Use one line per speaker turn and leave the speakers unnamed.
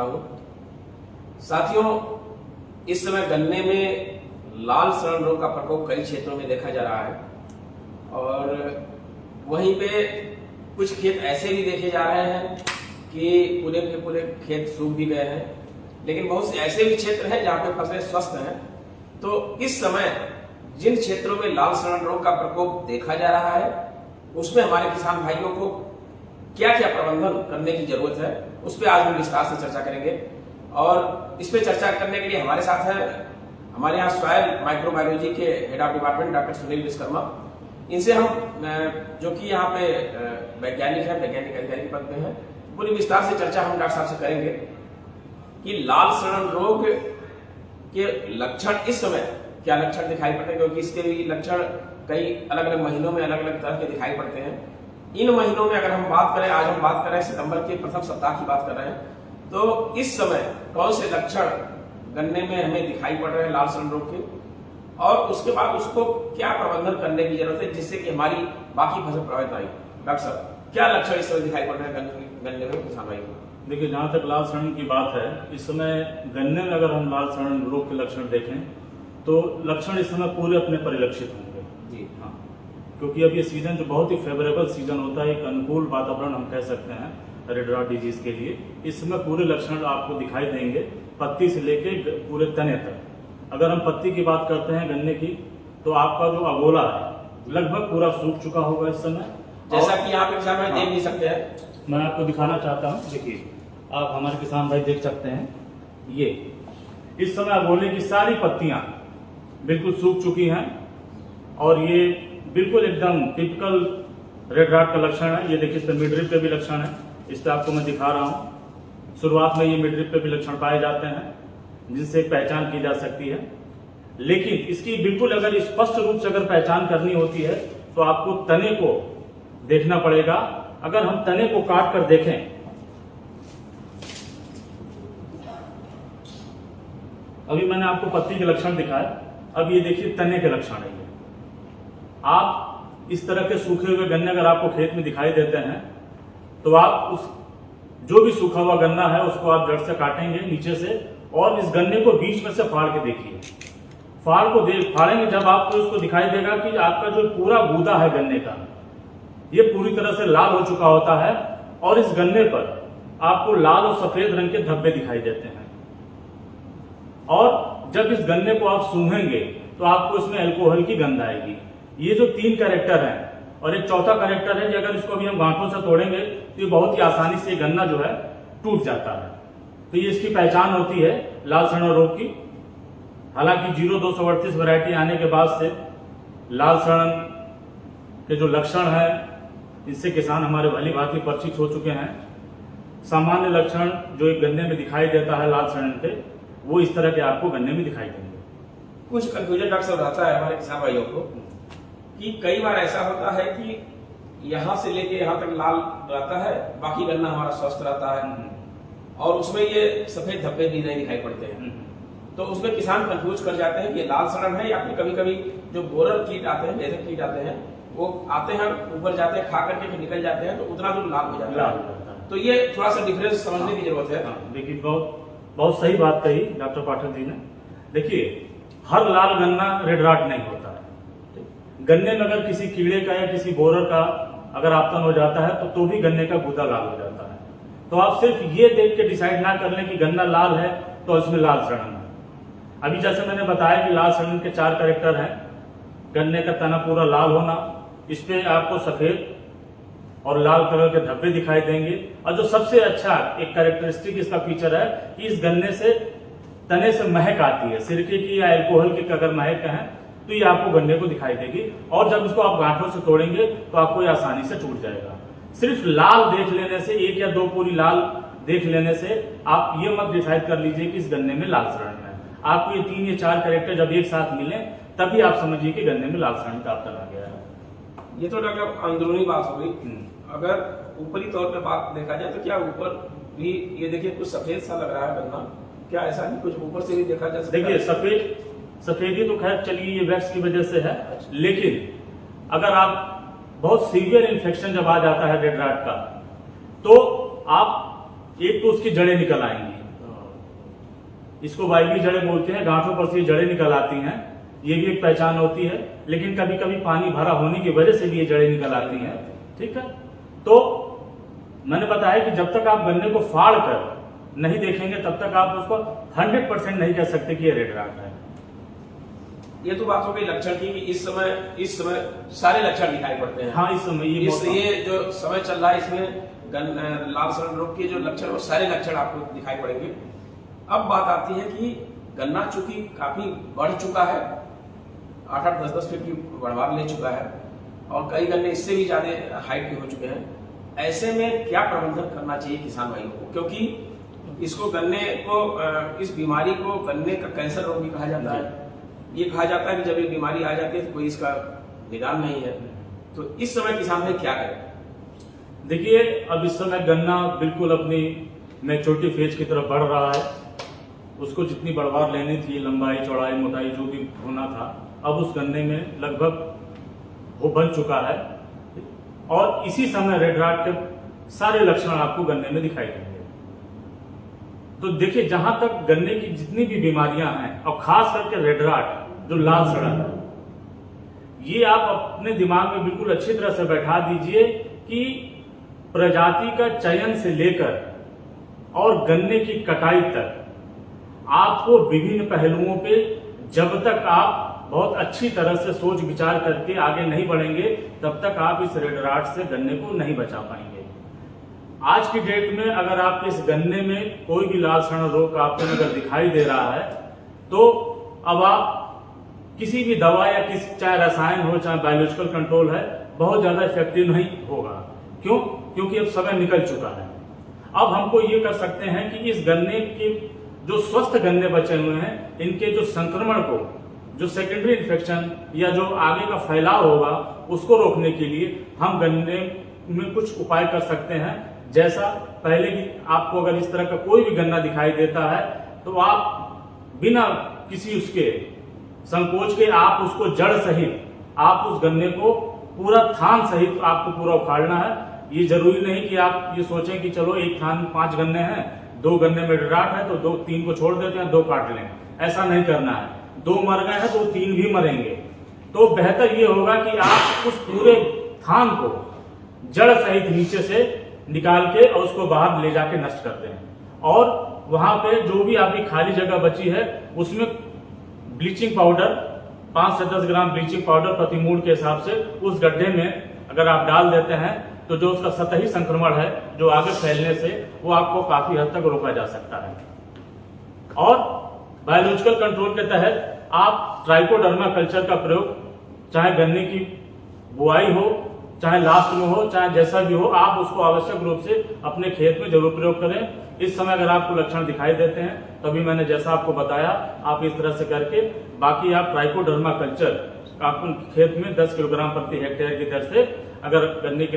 करता हूं। साथियों, इस समय गन्ने में लाल सड़न रोग का प्रकोप कई क्षेत्रों में देखा जा रहा है और वहीं पे कुछ खेत ऐसे भी देखे जा रहे हैं कि पूरे के पूरे खेत सूख भी गए हैं, लेकिन बहुत से ऐसे भी क्षेत्र हैं जहां पे फसलें स्वस्थ हैं। तो इस समय जिन क्षेत्रों में लाल सड़न रोग का प्रकोप देखा जा रहा है उसमें हमारे किसान भाइयों को क्या क्या प्रबंधन करने की जरूरत है, उस पर आज हम विस्तार से चर्चा करेंगे। और इस पर चर्चा करने के लिए हमारे साथ है हमारे यहाँ सॉइल माइक्रोबायोलॉजी के head of department doctor Sunil Vishwakarma. इनसे हम जो कि यहाँ पे वैज्ञानिक अधिकारी पद पे हैं, पूरी विस्तार से चर्चा हम डॉक्टर साहब से करेंगे कि लाल सड़न रोग के लक्षण इस समय क्या लक्षण दिखाई पड़ते हैं, क्योंकि इसके भी लक्षण कई अलग अलग महीनों में अलग अलग तरह के दिखाई पड़ते हैं। इन महीनों में अगर हम बात करें, आज हम बात कर रहे हैं सितंबर के प्रथम सप्ताह की बात कर रहे हैं, तो इस समय कौन से लक्षण गन्ने में हमें दिखाई पड़ रहे हैं लाल सड़न रोग के, और उसके बाद उसको क्या प्रबंधन करने की जरूरत है जिससे कि हमारी बाकी फसल प्रभावित आई। डॉक्टर साहब, क्या लक्षण इस समय दिखाई पड़ रहे हैं गन्ने में किसान भाई को?
देखिए, जहाँ तक लाल सड़न की बात है, इस समय गन्ने में अगर हम लाल सड़न रोग के लक्षण देखें तो लक्षण इस समय पूरे अपने परिलक्षित होंगे
जी।
हाँ, क्योंकि अब ये सीजन जो बहुत ही फेवरेबल सीजन होता है, एक अनुकूल वातावरण हम कह सकते हैं रेड रॉट डिजीज के लिए। इस समय पूरे लक्षण आपको दिखाई देंगे पत्ती से लेके पूरे तने तक। अगर हम पत्ती की बात करते हैं गन्ने की, तो आपका जो अगोला है लगभग पूरा सूख चुका होगा इस समय,
जैसा कि आप किसान भाई देख नहीं सकते हैं।
मैं आपको दिखाना चाहता हूँ। देखिए, आप हमारे किसान भाई देख सकते हैं, ये इस समय अगोले की सारी पत्तियां बिल्कुल सूख चुकी हैं और ये बिल्कुल एकदम टिपिकल रेड रॉट का लक्षण है। ये देखिए, इस पर मिडरिप पे भी लक्षण है, इस पर आपको मैं दिखा रहा हूँ। शुरुआत में ये मिडरिप पे भी लक्षण पाए जाते हैं जिनसे पहचान की जा सकती है, लेकिन इसकी बिल्कुल अगर स्पष्ट रूप से अगर पहचान करनी होती है तो आपको तने को देखना पड़ेगा। अगर हम तने को काट कर देखें, अभी मैंने आपको पत्ती के लक्षण दिखाए, अब ये देखिए तने के लक्षण है। ये आप इस तरह के सूखे हुए गन्ने अगर आपको खेत में दिखाई देते हैं तो आप उस जो भी सूखा हुआ गन्ना है उसको आप जड़ से काटेंगे नीचे से, और इस गन्ने को बीच में से फाड़ के देखिए। फाड़ेंगे जब आपको उसको दिखाई देगा कि आपका जो पूरा गूदा है गन्ने का, ये पूरी तरह से लाल हो चुका होता है और इस गन्ने पर आपको लाल और सफेद रंग के धब्बे दिखाई देते हैं। और जब इस गन्ने को आप सूंघेंगे तो आपको इसमें अल्कोहल की गंध आएगी। ये जो 3 कैरेक्टर हैं, और एक चौथा कैरेक्टर है कि अगर इसको अभी हम गांठों से तोड़ेंगे तो ये बहुत ही आसानी से गन्ना जो है टूट जाता है। तो ये इसकी पहचान होती है लाल सड़न रोग की। हालांकि 0238 वैरायटी आने के बाद से लाल सड़न के जो लक्षण है इससे किसान हमारे भली भांति परिचित हो चुके हैं। सामान्य लक्षण जो एक गन्ने में दिखाई देता है लाल सड़न के, वो इस तरह के आपको गन्ने में दिखाई देंगे।
कुछ कंफ्यूजन डॉक्टर साहब रहता है हमारे किसान भाइयों को कि कई बार ऐसा होता है कि यहाँ से लेके यहाँ तक लाल रहता है, बाकी गन्ना हमारा स्वस्थ रहता है और उसमें ये सफेद धब्बे भी नहीं दिखाई पड़ते हैं। तो उसमें किसान कंफ्यूज कर जाते हैं कि लाल सड़न है, या फिर कभी कभी जो बोरर कीट आते हैं, बेधक कीट आते हैं, वो आते हैं ऊपर जाते हैं, खा करके फिर निकल जाते हैं, तो उतना दूर लाल हो जाता है। तो ये थोड़ा सा डिफरेंस समझने की जरूरत है।
देखिए, बहुत सही बात कही डॉक्टर पाठक जी ने। देखिए, हर लाल गन्ना रेड रॉट नहीं होता है। गन्ने में अगर किसी कीड़े का या किसी बोरर का अगर आपतन हो जाता है तो भी गन्ने का गूदा लाल हो जाता है। तो आप सिर्फ ये देख के डिसाइड ना कर लें कि गन्ना लाल है तो इसमें लाल सड़न है। अभी जैसे मैंने बताया कि लाल सड़न के 4 कैरेक्टर हैं। गन्ने का तना पूरा लाल होना, इस पे आपको सफेद और लाल कलर के धब्बे दिखाई देंगे, और जो सबसे अच्छा एक कैरेक्टरिस्टिक इसका फीचर है कि इस गन्ने से तने से महक आती है, सिरके की या अल्कोहल की अगर महक है तो ये आपको गन्ने को दिखाई देगी। और जब इसको आप गांठों से तोड़ेंगे तो आपको ये आसानी से टूट जाएगा। सिर्फ लाल देख लेने से, 1 या 2 पूरी लाल देख लेने से आप ये मत डिसाइड कर लीजिए कि इस गन्ने में लाल सड़न है। आपको ये 3 या 4 कैरेक्टर जब एक साथ मिले तभी आप समझिए कि गन्ने में लाल सड़न का आपतन आ गया है।
ये तो डॉक्टर अंदरूनी बात हो गई। अगर ऊपरी तौर पे बात देखा जाए तो क्या ऊपर भी ये देखिए कुछ सफेद सा लग रहा है गन्ना, क्या ऐसा नहीं कुछ ऊपर से भी देखा जा सकता है?
देखिए, सफेदी तो खैर चलिए ये वैक्स की वजह से है, लेकिन अगर आप बहुत सीवियर इन्फेक्शन जब आ जाता है रेड रॉट का, तो आप एक तो उसकी जड़ें निकल आएंगी, इसको वायवीय जड़ें बोलते हैं, गांठों पर से ये जड़ें निकल आती हैं, ये भी एक पहचान होती है। लेकिन कभी कभी पानी भरा होने की वजह से भी ये जड़ें निकल आती हैं, ठीक है। तो मैंने बताया कि जब तक आप गन्ने को फाड़ कर नहीं देखेंगे तब तक आप उसको 100% नहीं कह सकते कि ये रेड राट है।
ये तो बात हो गई लक्षण की कि इस समय सारे लक्षण दिखाई पड़ते हैं।
हाँ, इस समय
ये जो समय चल रहा है इसमें लाल सड़न रोग के जो लक्षण वो सारे लक्षण आपको दिखाई पड़ेंगे। अब बात आती है कि गन्ना चूंकि काफी बढ़ चुका है, 8-8, 10-10 फीट की बढ़वार ले चुका है और कई गन्ने इससे भी ज्यादा हाइट के हो चुके हैं। ऐसे में क्या प्रबंधन करना चाहिए किसान भाइयों को, क्योंकि इसको गन्ने को इस बीमारी को गन्ने का कैंसर रोग भी कहा जाता है। ये कहा जाता है कि जब ये बीमारी आ जाती है तो कोई इसका निदान नहीं है। तो इस समय किसान भाई क्या करें?
देखिए, अब इस समय गन्ना बिल्कुल अपनी मैच्योरिटी फेज की तरफ बढ़ रहा है। उसको जितनी बढ़वार लेनी थी, लंबाई चौड़ाई मोटाई जो भी होना था, अब उस गन्ने में लगभग वो बन चुका है और इसी समय रेड राट के सारे लक्षण आपको गन्ने में दिखाई देंगे। तो देखिए, जहां तक गन्ने की जितनी भी बीमारियां हैं और खास करके रेड राट जो लाल सड़न है, ये आप अपने दिमाग में बिल्कुल अच्छी तरह से बैठा दीजिए कि प्रजाति का चयन से लेकर और गन्ने की कटाई तक आपको विभिन्न पहलुओं पे जब तक आप बहुत अच्छी तरह से सोच विचार करके आगे नहीं बढ़ेंगे तब तक आप इस रेड राट से गन्ने को नहीं बचा पाएंगे। आज की डेट में अगर आपके इस गन्ने में कोई भी लाल सड़न रोग आपको अगर दिखाई दे रहा है तो अब आप किसी भी दवा या चाहे रसायन हो चाहे बायोलॉजिकल कंट्रोल है, बहुत ज्यादा इफेक्टिव नहीं होगा। क्यों? क्योंकि अब समय निकल चुका है। अब हमको ये कर सकते हैं कि इस गन्ने के जो स्वस्थ गन्ने बचे हुए हैं, इनके जो संक्रमण को, जो सेकेंडरी इन्फेक्शन या जो आगे का फैलाव होगा उसको रोकने के लिए हम गन्ने में कुछ उपाय कर सकते हैं। जैसा पहले भी आपको अगर इस तरह का कोई भी गन्ना दिखाई देता है तो आप बिना किसी उसके संकोच के आप उसको जड़ सहित आप उस गन्ने को पूरा थान सहित आपको पूरा उखाड़ना है। ये जरूरी नहीं कि आप ये सोचें कि चलो एक थान 5 गन्ने हैं, 2 गन्ने में राट है तो 3 को छोड़ देते हैं, 2 काट लें। ऐसा नहीं करना है। 2 मर गए हैं तो 3 भी मरेंगे। तो बेहतर ये होगा कि आप उस पूरे थान को जड़ सहित नीचे से निकाल के और उसको बाहर ले जाके नष्ट कर दें। और वहां पे जो भी आपकी खाली जगह बची है उसमें ब्लीचिंग पाउडर 5 से 10 ग्राम ब्लीचिंग पाउडर प्रति मूड के हिसाब से उस गड्ढे में अगर आप डाल देते हैं तो जो उसका सतही संक्रमण है जो आगे फैलने से वो आपको काफी हद तक रोका जा सकता है। और बायोलॉजिकल कंट्रोल के तहत आप ट्राइकोडर्मा कल्चर का प्रयोग चाहे गन्ने की बुआई हो, चाहे लास्ट में हो, चाहे जैसा भी हो, आप उसको आवश्यक रूप से अपने खेत में जरूर प्रयोग करें। इस समय अगर आपको लक्षण दिखाई देते हैं तभी मैंने जैसा आपको बताया आप इस तरह से करके, बाकी आप ट्राइकोडर्मा कल्चर आपको खेत में 10 किलोग्राम प्रति हेक्टेयर की दर से अगर गन्ने की